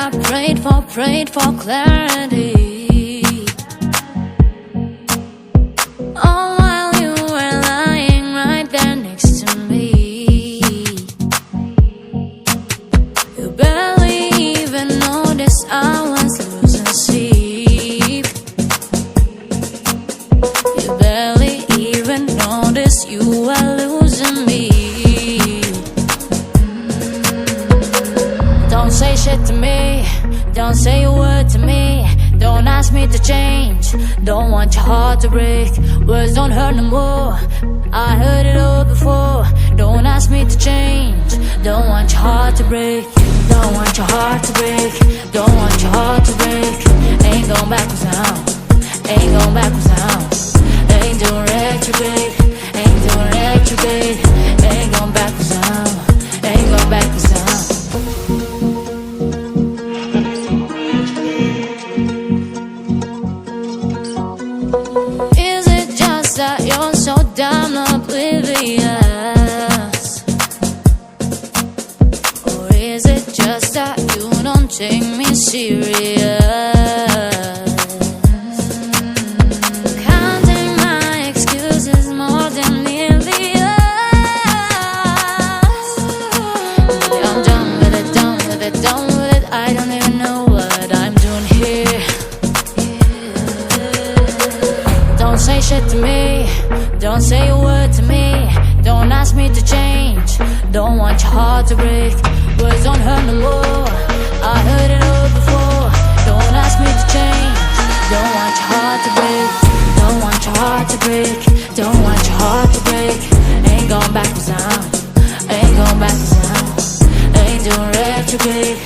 I prayed for clarity. All while you were lying right there next to me. You barely even noticed I was losing sleep. You barely even noticed you were losing me. Don't say shit to me, don't say a word to me. Don't ask me to change, don't want your heart to break. Words don't hurt no more, I heard it all before. Don't ask me to change, don't want your heart to break. Don't want your heart to break, don't want your heart to break. Ain't going backwards now, ain't going backwards now. Ain't doing retrograde, ain't doing retrograde. Ain't going backwards now, ain't going backwards now. Is it just that you're so damn oblivious? Or is it just that you don't take me serious? Counting my excuses more than millions. I'm done with it, done with it, done with it. I don't even know what I'm doing here. Don't say shit to me, don't say a word to me. Don't ask me to change, don't want your heart to break. Words don't hurt no more, I heard it all before. Don't ask me to change, don't want your heart to break. Don't want your heart to break, don't want your heart to break. Ain't going backwards now, ain't going backwards now. Ain't doing retrograde,